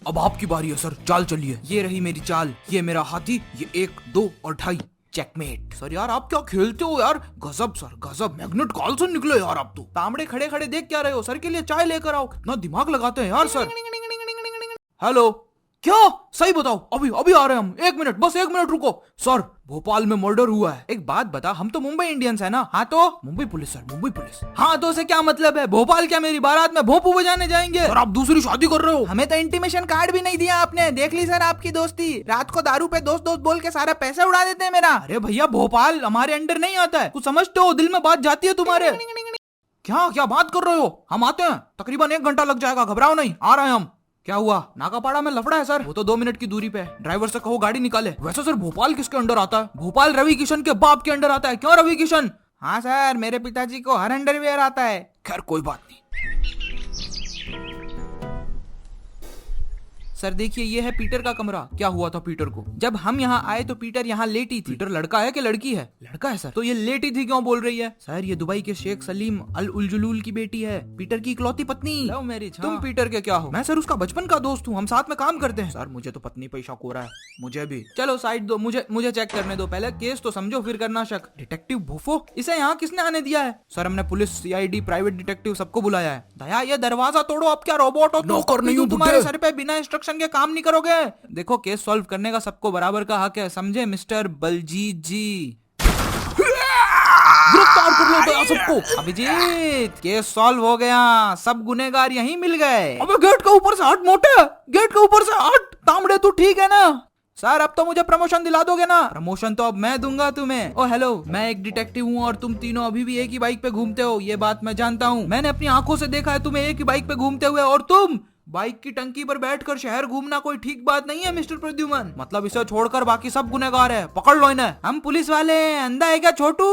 अब आपकी बारी है सर, चाल चलिए। ये रही मेरी चाल, ये मेरा हाथी, ये 1, 2 और 2.5 चेकमेट। सर यार आप क्या खेलते हो यार, गजब सर गजब, मैग्नेट कार्लसन निकले यार आप तो। तांबड़े खड़े खड़े देख क्या रहे हो, सर के लिए चाय लेकर आओ, कितना दिमाग लगाते हैं यार सर। हेलो, क्या सही बताओ, अभी अभी आ रहे हैं हम, 1 मिनट, बस 1 मिनट रुको। सर भोपाल में मर्डर हुआ है। एक बात बता, हम तो मुंबई इंडियंस है ना। हाँ तो Mumbai police sir, Mumbai police. हाँ तो से क्या मतलब है, भोपाल क्या मेरी बारात में भोंपू बजाने जाएंगे? सर आप दूसरी शादी कर रहे हो। हमें तो इंटीमेशन कार्ड भी नहीं दिया आपने, देख ली सर आपकी दोस्ती, रात को दारू पे दोस्त दोस्त बोल के सारा पैसा उड़ा देते हैं मेरा। अरे भैया भोपाल हमारे अंडर नहीं आता है, कुछ समझते हो, दिल में बात जाती है तुम्हारे। क्या क्या बात कर रहे हो, हम आते हैं, तकरीबन 1 घंटा लग जाएगा, घबराओ नहीं, आ रहे हैं हम। क्या हुआ, नाकापाड़ा में लफड़ा है सर? वो तो 2 मिनट की दूरी पे है, ड्राइवर से कहो गाड़ी निकाले। वैसे सर भोपाल किसके अंडर आता है? भोपाल रवि किशन के बाप के अंडर आता है। क्यों रवि किशन? हाँ सर, मेरे पिताजी को हर अंडरवियर आता है। खैर कोई बात नहीं। सर देखिए ये है पीटर का कमरा। क्या हुआ था पीटर को? जब हम यहाँ आए तो पीटर यहाँ लेटी थी। पीटर लड़का है कि लड़की है? लड़का है सर। तो ये लेटी थी क्यों बोल रही है? सर ये दुबई के शेख सलीम अल उलजुलूल की बेटी है, पीटर की इकलौती पत्नी। Love marriage. तुम पीटर के क्या हो? मैं सर उसका बचपन का दोस्त हूँ, हम साथ में काम करते हैं। सर मुझे तो पत्नी पे शक हो रहा है। मुझे भी। चलो साइड दो, मुझे चेक करने दो, पहले केस तो समझो फिर करना शक। डिटेक्टिव भूफो, इसे यहाँ किसने आने दिया है? सर हमने पुलिस, सीआईडी, प्राइवेट डिटेक्टिव सबको बुलाया है। दया ये दरवाजा तोड़ो, अब क्या रोबोट हो? नौकर नहीं हूँ, तुम्हारे सर पे बिना इंस्ट्रक्शन के काम नहीं करोगे। देखो केस सॉल्व करने का सबको बराबर का हक है, समझे मिस्टर बलजीत जी? गिरफ्तार कर लो दया सबको। अभिजीत केस सॉल्व हो गया, सब गुनेगार यहीं मिल गए। अबे गेट के ऊपर से हट मोटे, गेट के ऊपर से हट। तांबड़े तू ठीक है ना? सर अब तो मुझे प्रमोशन दिला दोगे ना? प्रमोशन तो अब मैं दूंगा तुम्हें। ओ हेलो, मैं एक डिटेक्टिव हूँ और तुम तीनों अभी भी एक ही बाइक पे घूमते हो, ये बात मैं जानता हूँ। मैंने अपनी आंखों से देखा है तुम्हें एक ही बाइक पे घूमते हुए, और तुम बाइक की टंकी पर बैठकर शहर घूमना कोई ठीक बात नहीं है मिस्टर प्रद्युमन। मतलब इसे छोड़कर बाकी सब गुनहगार है, पकड़ लो इन्हें। हम पुलिस वाले हैं, अंधा है क्या छोटू?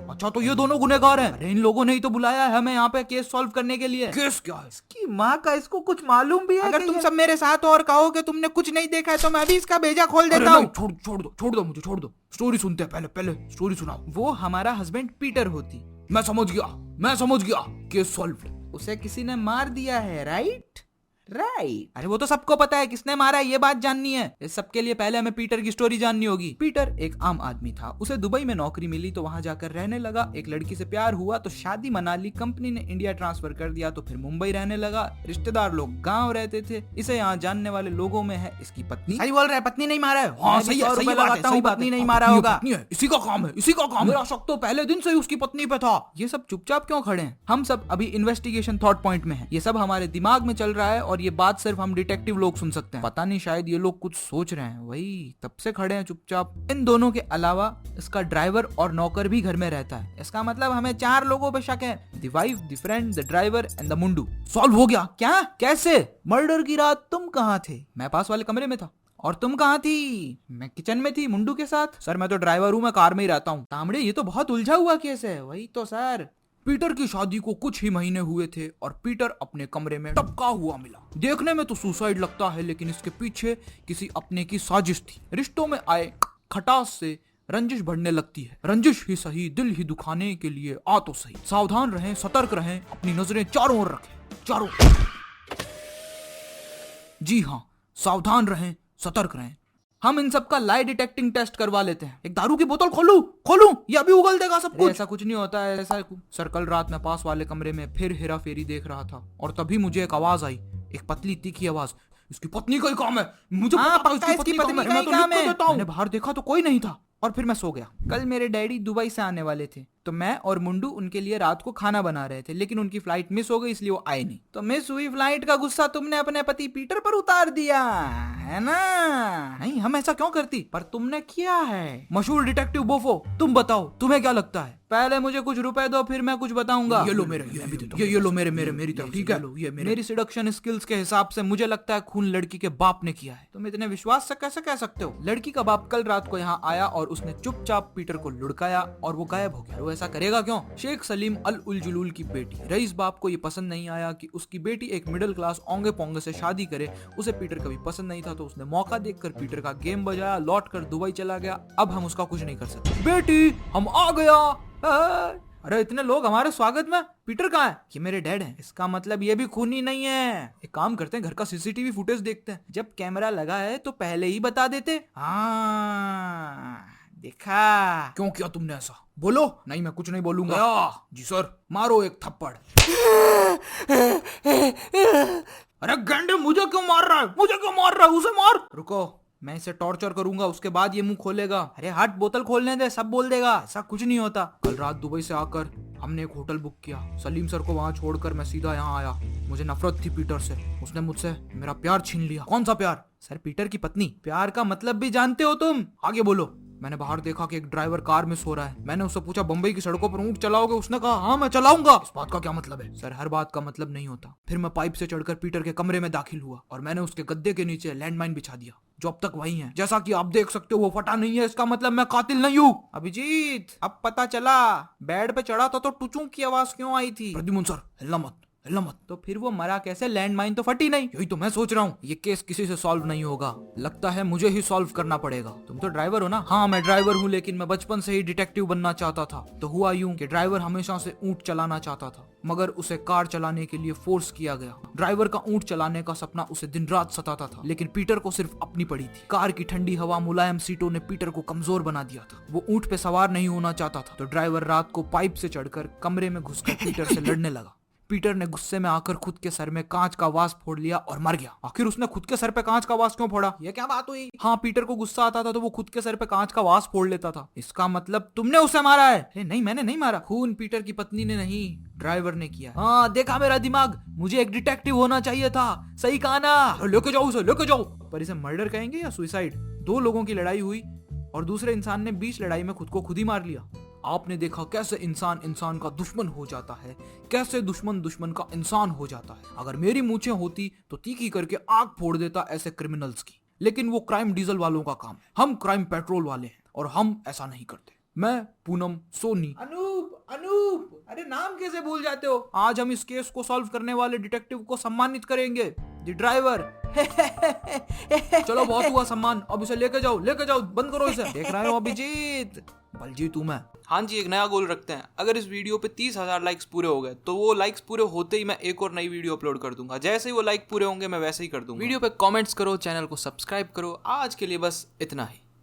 अच्छा तो ये दोनों गुनहगार हैं। अरे इन लोगों ने ही तो बुलाया है हमें यहाँ पे केस सॉल्व करने के लिए। केस क्या है? इसकी माँ का, इसको कुछ मालूम भी है? अगर तुम सब मेरे साथ हो और कहो कि तुमने कुछ नहीं देखा है तो मैं भी इसका भेजा खोल देता हूँ। छोड़ दो मुझे, छोड़ दो, स्टोरी सुनते हैं, पहले स्टोरी सुनाओ। वो हमारा हस्बैंड पीटर होती। मैं समझ गया, केस सॉल्व। उसे किसी ने मार दिया है, राइट? अरे वो तो सबको पता है किसने मारा है, ये बात जाननी है। इस सबके लिए पहले हमें पीटर की स्टोरी जाननी होगी। पीटर एक आम आदमी था, उसे दुबई में नौकरी मिली तो वहां जाकर रहने लगा। एक लड़की से प्यार हुआ तो शादी मना ली, कंपनी ने इंडिया ट्रांसफर कर दिया तो फिर मुंबई रहने लगा। रिश्तेदार लोग गाँव रहते थे। इसे यहाँ जानने वाले लोगों में है इसकी पत्नी। सही बोल रहा है, पत्नी नहीं मारा है। हाँ सही है, पत्नी नहीं मारा होगा, इसी का काम है। मेरा शक तो पहले दिन से ही उसकी पत्नी पे था। ये सब चुपचाप क्यों खड़े हैं? हम सब अभी इन्वेस्टिगेशन थॉट पॉइंट में है, ये सब हमारे दिमाग में चल रहा है और ये बात सिर्फ हम डिटेक्टिव लोग सुन सकते हैं। पता नहीं शायद ये लोग कुछ सोच रहे हैं, वही तब से खड़े हैं चुपचाप। इन दोनों के अलावा इसका ड्राइवर और नौकर भी घर में रहता है। इसका मतलब हमें 4 लोगों पे शक है, the wife, the friend, the driver and the mundu. Solve हो गया क्या? कैसे? मर्डर की रात तुम कहाँ थे? मैं पास वाले कमरे में था। और तुम कहाँ थी? मैं किचन में थी मुंडू के साथ। सर मैं तो ड्राइवर हूँ, मैं कार में ही रहता हूँ। तांबड़े ये तो बहुत उलझा हुआ केस है। वही तो सर, पीटर की शादी को कुछ ही महीने हुए थे और पीटर अपने कमरे में टपका हुआ मिला। देखने में तो सुसाइड लगता है, लेकिन इसके पीछे किसी अपने की साजिश थी। रिश्तों में आए खटास से रंजिश बढ़ने लगती है। रंजिश ही सही, दिल ही दुखाने के लिए आ तो सही। सावधान रहें, सतर्क रहें, अपनी नजरें चारों ओर रखें, चारों। जी हाँ, सावधान रहें, सतर्क रहें। हम इन सब का लाई डिटेक्टिंग टेस्ट करवा लेते हैं। एक दारू की बोतल खोलूं, ये अभी उगल देगा सब कुछ। ऐसा कुछ नहीं होता है, ऐसा। सर कल रात में पास वाले कमरे में फिर हेरा फेरी देख रहा था और तभी मुझे एक आवाज आई, एक पतली तीखी आवाज। इसकी पत्नी का ही काम है, मुझे पता है इसकी पत्नी का काम है, मैं तो लिख के देता हूं। मैंने बाहर देखा तो कोई नहीं था और फिर मैं सो गया। कल मेरे डैडी दुबई से आने वाले थे तो मैं और मुंडू उनके लिए रात को खाना बना रहे थे, लेकिन उनकी फ्लाइट मिस हो गई इसलिए वो आए नहीं। तो मिस हुई फ्लाइट का गुस्सा तुमने अपने पति पीटर पर उतार दिया है ना? नहीं, हम ऐसा क्यों करती, पर तुमने किया है। मशहूर डिटेक्टिव बोफो, तुम बताओ तुम्हें क्या लगता है? पहले मुझे कुछ रुपए दो फिर मैं कुछ बताऊंगा। ये लो मेरे, ये लो मेरी तरफ, ठीक है? मेरी सिडक्शन स्किल्स के हिसाब से मुझे लगता है खून लड़की के बाप ने किया है। तुम इतने विश्वास से कैसे कह सकते हो? लड़की का बाप कल रात को यहाँ आया और उसने चुपचाप पीटर को लुढ़काया और वो गायब हो गया। वो ऐसा करेगा क्यों? शेख सलीम अल उलजुलूल की बेटी, रईस बाप को ये पसंद नहीं आया कि उसकी बेटी एक मिडिल क्लास ओंगे पोंगे से शादी करे। उसे पीटर कभी पसंद नहीं था तो उसने मौका देखकर पीटर का गेम बजाया, लौट कर दुबई चला गया। अब हम उसका कुछ नहीं कर सकते। बेटी हम आ गया। अरे इतने लोग हमारे स्वागत में, पीटर कहाँ है? ये मेरे डैड हैं। इसका मतलब ये भी खूनी नहीं है। एक काम करते हैं, घर का सीसीटीवी फुटेज देखते हैं। जब कैमरा लगा है तो पहले ही बता देते। हाँ देखा। क्यों किया तुमने ऐसा? बोलो। नहीं मैं कुछ नहीं बोलूंगा। जी सर। मारो एक थप्पड़। अरे गंडे मुझे क्यों मार रहा है? मुझे क्यों मार रहा है? उसे मार। रुको मैं इसे टॉर्चर करूंगा, उसके बाद ये मुंह खोलेगा। अरे हट, बोतल खोलने दे, सब बोल देगा। ऐसा कुछ नहीं होता। कल रात दुबई से आकर हमने एक होटल बुक किया। सलीम सर को वहां छोड़कर मैं सीधा यहाँ आया। मुझे नफरत थी पीटर से। उसने मुझसे मेरा प्यार छीन लिया। कौन सा प्यार? सर पीटर की पत्नी। प्यार का मतलब भी जानते हो तुम? आगे बोलो। मैंने बाहर देखा कि एक ड्राइवर कार में सो रहा है। मैंने उससे पूछा बंबई की सड़कों पर ऊंट चलाओगे? उसने कहा हाँ मैं चलाऊंगा। इस बात का क्या मतलब है? सर हर बात का मतलब नहीं होता। फिर मैं पाइप से चढ़कर पीटर के कमरे में दाखिल हुआ और मैंने उसके गद्दे के नीचे लैंडमाइन बिछा दिया, जो अब तक वही है। जैसा कि आप देख सकते हो वो फटा नहीं है। इसका मतलब मैं कातिल नहीं हूँ। अभिजीत अब पता चला। बेड पे चढ़ा था तो टुचू की आवाज क्यों आई थी? प्रद्युमन सर हिलना मत, हिलना मत। तो फिर वो मरा कैसे? लैंडमाइन तो फटी नहीं। यही तो मैं सोच रहा हूँ। ये केस किसी से सॉल्व नहीं होगा। लगता है मुझे ही सॉल्व करना पड़ेगा। तुम तो ड्राइवर हो ना? हाँ मैं ड्राइवर हूँ, लेकिन मैं बचपन से ही डिटेक्टिव बनना चाहता था। तो हुआ यूं कि ड्राइवर हमेशा से ऊंट चलाना चाहता था, मगर उसे कार चलाने के लिए फोर्स किया गया। ड्राइवर का ऊंट चलाने का सपना उसे दिन रात सताता था, लेकिन पीटर को सिर्फ अपनी पड़ी थी। कार की ठंडी हवा, मुलायम सीटों ने पीटर को कमजोर बना दिया था। वो ऊंट पे सवार नहीं होना चाहता था। तो ड्राइवर रात को पाइप से चढ़कर कमरे में घुसकर पीटर से लड़ने लगा। पीटर ने गुस्से में आकर खुद के सर में कांच का वास फोड़ लिया और मर गया। आखिर उसने खुद के सर पे कांच का वास क्यों फोड़ा? ये क्या बात हुई? हाँ पीटर को गुस्सा आता था तो वो खुद के सर पे कांच का वास फोड़ लेता था। इसका मतलब तुमने उसे मारा है? नहीं मैंने नहीं मारा। खून पीटर की पत्नी ने नहीं, ड्राइवर ने किया। हाँ देखा मेरा दिमाग, मुझे एक डिटेक्टिव होना चाहिए था। सही कहा ना? लेके जाओ उसे, लेके जाओ। पर इसे मर्डर कहेंगे या सुसाइड? दो लोगों की लड़ाई हुई और दूसरे इंसान ने बीच लड़ाई में खुद को खुद ही मार लिया। आपने देखा कैसे इंसान इंसान का दुश्मन हो जाता है, कैसे दुश्मन दुश्मन का इंसान हो जाता है। अगर मेरी मूंछें होती तो तीखी करके आग फोड़ देता ऐसे क्रिमिनल्स की। लेकिन वो क्राइम डीजल वालों का काम है, हम क्राइम पेट्रोल वाले हैं और हम ऐसा नहीं करते। मैं पूनम सोनी। अनूप, अनूप, अरे नाम कैसे भूल जाते हो? आज हम इस केस को सॉल्व करने वाले डिटेक्टिव को सम्मानित करेंगे, द ड्राइवर। चलो बहुत हुआ सम्मान, अब इसे लेके जाओ, लेके जाओ, बंद करो इसे। देख रहे हो अभिजीत? बलजीत हूं मैं। हाँ जी, एक नया गोल रखते हैं। अगर इस वीडियो पे 30,000 लाइक्स पूरे हो गए तो वो लाइक्स पूरे होते ही मैं एक और नई वीडियो अपलोड कर दूंगा। जैसे ही वो लाइक पूरे होंगे मैं वैसे ही कर दूंगा। वीडियो पे कमेंट्स करो, चैनल को सब्सक्राइब करो। आज के लिए बस इतना ही।